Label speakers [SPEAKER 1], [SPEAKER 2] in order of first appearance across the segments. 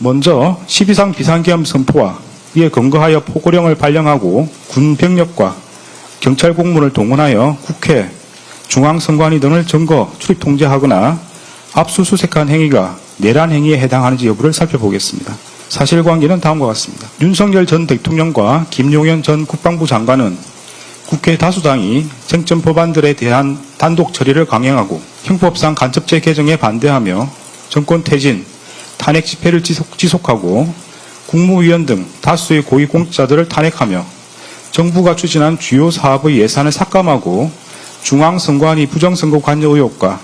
[SPEAKER 1] 먼저 12상 비상계엄 선포와 이에 근거하여 포고령을 발령하고 군 병력과 경찰 공무원을 동원하여 국회, 중앙선관위 등을 점거, 출입 통제하거나 압수수색한 행위가 내란 행위에 해당하는지 여부를 살펴보겠습니다. 사실관계는 다음과 같습니다. 윤석열 전 대통령과 김용현 전 국방부 장관은 국회 다수당이 쟁점 법안들에 대한 단독 처리를 강행하고 형법상 간첩죄 개정에 반대하며 정권 퇴진, 탄핵 집회를 지속하고 국무위원 등 다수의 고위공직자들을 탄핵하며 정부가 추진한 주요 사업의 예산을 삭감하고 중앙선관위 부정선거 관여 의혹과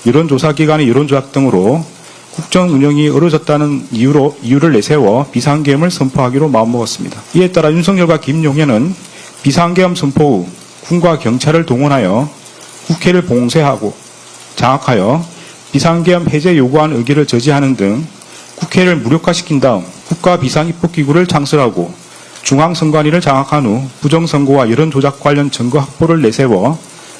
[SPEAKER 1] 여론조사기관의 여론조작 등으로 국정 운영이 어려졌다는 이유를 내세워 비상계엄을 선포하기로 마음먹었습니다. 이에 따라 윤석열과 김용현은 비상계엄 선포 후 군과 경찰을 동원하여 국회를 봉쇄하고 장악하여 비상계엄 해제 요구안 의결을 저지하는 등 국회를 무력화시킨 다음 국가비상입법기구를 창설하고 중앙선관위를 장악한 후 부정선거와 여론조작 관련 증거 확보를 내세워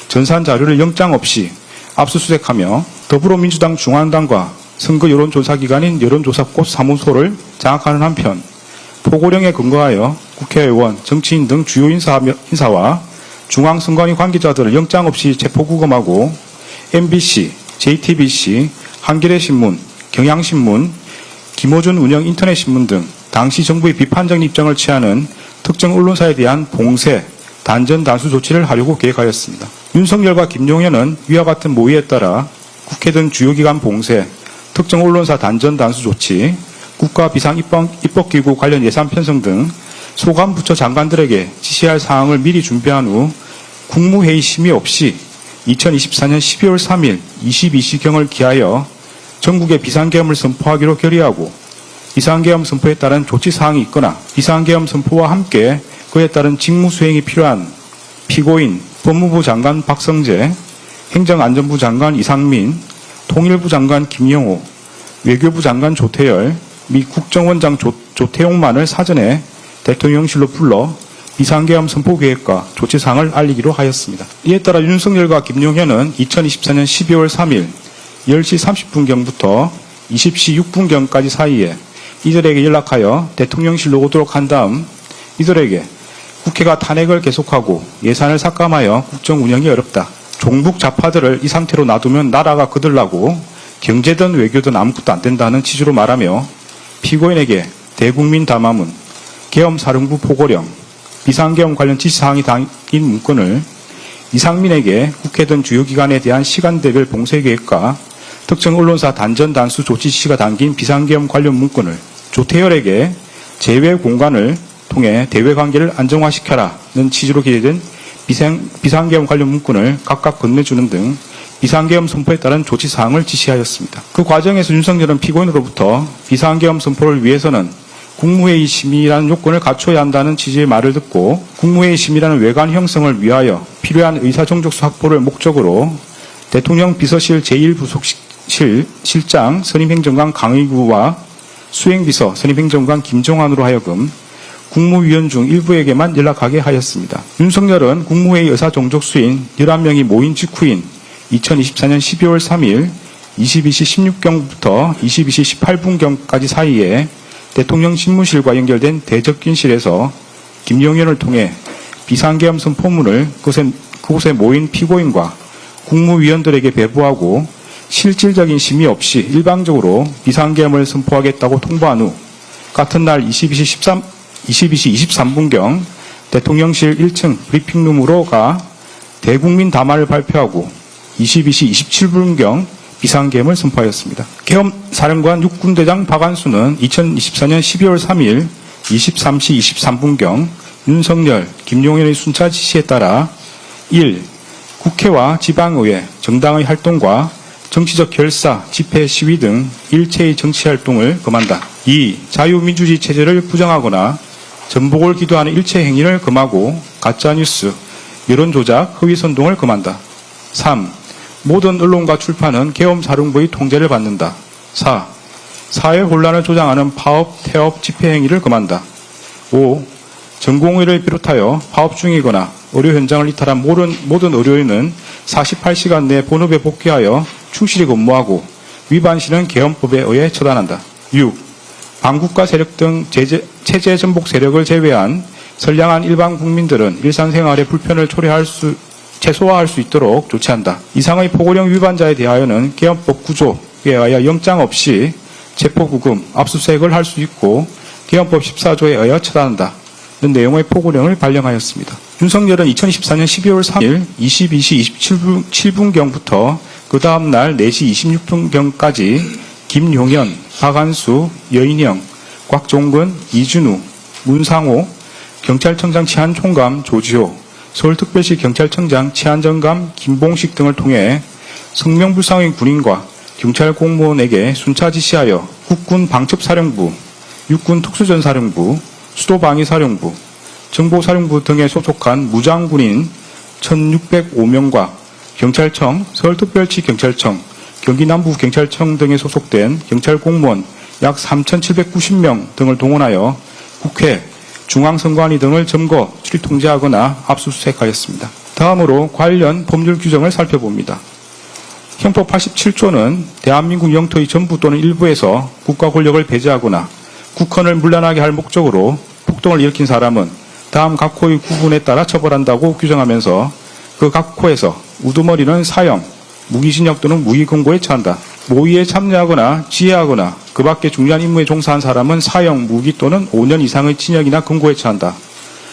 [SPEAKER 1] 전산자료를 영장 없이 압수수색하며 더불어민주당 중앙당과 선거 여론조사기관인 여론조사꽃 사무소를 장악하는 한편 포고령에 근거하여 국회의원, 정치인 등 주요 인사와 중앙선관위 관계자들을 영장 없이 체포구금하고 MBC, JTBC, 한겨레신문, 경향신문, 김어준 운영 인터넷신문 등 당시 정부의 비판적인 입장을 취하는 특정 언론사에 대한 봉쇄, 단전 단수 조치를 하려고 계획하였습니다. 윤석열과 김용현은 위와 같은 모의에 따라 국회 등 주요 기관 봉쇄, 특정 언론사 단전 단수 조치, 국가 비상입법기구 관련 예산 편성 등 소관 부처 장관들에게 지시할 사항을 미리 준비한 후 국무회의 심의 없이 2024년 12월 3일 22시경을 기하여 전국에 비상계엄을 선포하기로 결의하고 비상계엄 선포에 따른 조치사항이 있거나 비상계엄 선포와 함께 그에 따른 직무수행이 필요한 피고인 법무부 장관 박성재, 행정안전부 장관 이상민, 통일부 장관 김영호, 외교부 장관 조태열 및 국정원장 조태용만을 사전에 대통령실로 불러 비상계엄 선포 계획과 조치사항을 알리기로 하였습니다. 이에 따라 윤석열과 김용현은 2024년 12월 3일 10시 30분경부터 20시 6분경까지 사이에 이들에게 연락하여 대통령실로 오도록 한 다음 이들에게 국회가 탄핵을 계속하고 예산을 삭감하여 국정 운영이 어렵다. 종북 좌파들을 이 상태로 놔두면 나라가 거들나고 경제든 외교든 아무것도 안 된다는 취지로 말하며 피고인에게 대국민 담화문, 계엄사령부 포고령, 비상계엄 관련 지시사항이 담긴 문건을 이상민에게 국회 등 주요 기관에 대한 시간대별 봉쇄 계획과 특정 언론사 단전 단수 조치 지시가 담긴 비상계엄 관련 문건을 조태열에게 제외 공간을 통해 대외 관계를 안정화시켜라는 취지로 기재된 비상계엄 관련 문건을 각각 건네주는 등 비상계엄 선포에 따른 조치사항을 지시하였습니다. 그 과정에서 윤석열은 피고인으로부터 비상계엄 선포를 위해서는 국무회의 심의라는 요건을 갖춰야 한다는 취지의 말을 듣고 국무회의 심의라는 외관 형성을 위하여 필요한 의사정족수 확보를 목적으로 대통령 비서실 제1부속실 실장 선임행정관 강의구와 수행비서 선임행정관 김종환으로 하여금 국무위원 중 일부에게만 연락하게 하였습니다. 윤석열은 국무회의 의사정족수인 11명이 모인 직후인 2024년 12월 3일 22시 16경부터 22시 18분경까지 사이에 대통령 집무실과 연결된 대접견실에서 김용현을 통해 비상계엄 선포문을 그곳에 모인 피고인과 국무위원들에게 배부하고 실질적인 심의 없이 일방적으로 비상계엄을 선포하겠다고 통보한 후 같은 날 22시 23분경 대통령실 1층 브리핑룸으로 가 대국민 담화를 발표하고 22시 27분경 비상계엄을 선포하였습니다. 계엄사령관 육군대장 박안수는 2024년 12월 3일 23시 23분경 윤석열, 김용현의 순차 지시에 따라 1. 국회와 지방의회, 정당의 활동과 정치적 결사, 집회, 시위 등 일체의 정치활동을 금한다. 2. 자유민주주의 체제를 부정하거나 전복을 기도하는 일체 행위를 금하고 가짜뉴스, 여론조작, 허위선동을 금한다. 3. 모든 언론과 출판은 계엄사령부의 통제를 받는다. 4. 사회 혼란을 조장하는 파업, 태업, 집회 행위를 금한다. 5. 전공의를 비롯하여 파업 중이거나 의료 현장을 이탈한 모든 의료인은 48시간 내 본업에 복귀하여 충실히 근무하고 위반 시는 계엄법에 의해 처단한다. 6. 반국가 세력 등 체제 전복 세력을 제외한 선량한 일반 국민들은 일상생활에 불편을 최소화할 수 있도록 조치한다. 이상의 포고령 위반자에 대하여는 개헌법 구조에 의하여 영장 없이 체포구금, 압수수색을 할 수 있고 개헌법 14조에 의하여 처단한다. 는 내용의 포고령을 발령하였습니다. 윤석열은 2024년 12월 3일 22시 27분경부터 그 다음 날 4시 26분경까지 김용현, 박한수, 여인영, 곽종근, 이준우, 문상호, 경찰청장 치안총감 조지호, 서울특별시 경찰청장 치안정감 김봉식 등을 통해 성명불상의 군인과 경찰 공무원에게 순차 지시하여 국군 방첩사령부, 육군 특수전사령부, 수도방위사령부, 정보사령부 등에 소속한 무장군인 1,605명과 경찰청, 서울특별시 경찰청, 경기남부경찰청 등에 소속된 경찰 공무원 약 3,790명 등을 동원하여 국회, 중앙선관위 등을 점거, 출입 통제하거나 압수수색하였습니다. 다음으로 관련 법률 규정을 살펴봅니다. 형법 87조는 대한민국 영토의 전부 또는 일부에서 국가 권력을 배제하거나 국헌을 문란하게 할 목적으로 폭동을 일으킨 사람은 다음 각 호의 구분에 따라 처벌한다고 규정하면서 그 각 호에서 우두머리는 사형, 무기징역 또는 무기금고에 처한다. 모의에 참여하거나 지휘하거나 그 밖에 중요한 임무에 종사한 사람은 사형, 무기 또는 5년 이상의 징역이나 금고에 처한다.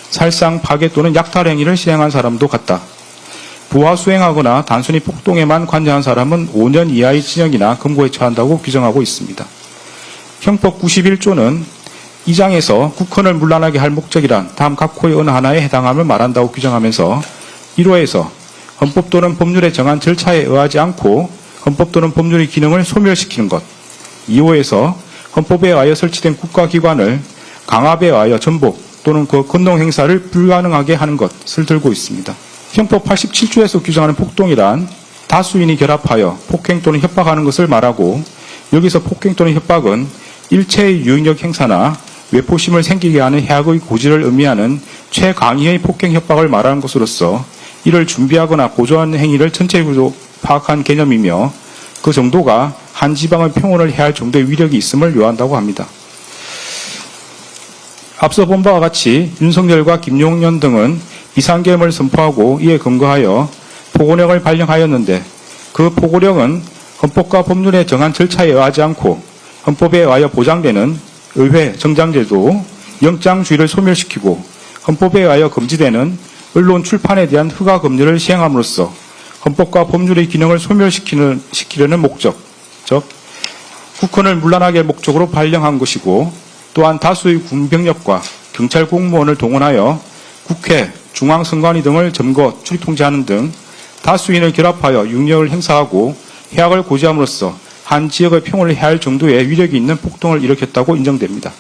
[SPEAKER 1] 살상, 파괴 또는 약탈 행위를 시행한 사람도 같다. 부하 수행하거나 단순히 폭동에만 관여한 사람은 5년 이하의 징역이나 금고에 처한다고 규정하고 있습니다. 형법 91조는 이 장에서 국헌을 문란하게 할 목적이란 다음 각 호의 어느 하나에 해당함을 말한다고 규정하면서 1호에서 헌법 또는 법률에 정한 절차에 의하지 않고 헌법 또는 법률의 기능을 소멸시키는 것, 2호에서 헌법에 의하여 설치된 국가기관을 강압에 의하여 전복 또는 그 권능 행사를 불가능하게 하는 것을 들고 있습니다. 형법 87조에서 규정하는 폭동이란 다수인이 결합하여 폭행 또는 협박하는 것을 말하고 여기서 폭행 또는 협박은 일체의 유인력 행사나 외포심을 생기게 하는 해악의 고지를 의미하는 최강의의 폭행 협박을 말하는 것으로서 이를 준비하거나 보조하는 행위를 전체적으로 파악한 개념이며 그 정도가 한 지방의 평온을 해할 정도의 위력이 있음을 요한다고 합니다. 앞서 본 바와 같이 윤석열과 김용현 등은 비상계엄을 선포하고 이에 근거하여 포고령을 발령하였는데 그 포고령은 헌법과 법률에 정한 절차에 의하지 않고 헌법에 의하여 보장되는 의회, 정장제도, 영장주의를 소멸시키고 헌법에 의하여 금지되는 언론 출판에 대한 허가 금지를 시행함으로써 헌법과 법률의 기능을 소멸시키려는 목적, 즉 국헌을 문란하게 할 목적으로 발령한 것이고 또한 다수의 군병력과 경찰 공무원을 동원하여 국회, 중앙선관위 등을 점거, 출입 통제하는 등 다수인을 결합하여 육력을 행사하고 해악을 고지함으로써 한 지역의 평온을 해할 정도의 위력이 있는 폭동을 일으켰다고 인정됩니다.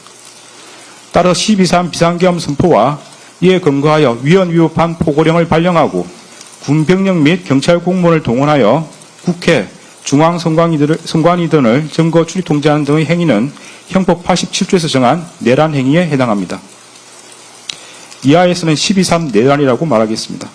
[SPEAKER 1] 따라 12.3 비상계엄 선포와 이에 근거하여 위헌위법한 포고령을 발령하고 군병력 및 경찰 공무원을 동원하여 국회, 중앙선관위 등을 점거, 출입 통제하는 등의 행위는 형법 87조에서 정한 내란 행위에 해당합니다. 이하에서는 12.3 내란이라고 말하겠습니다.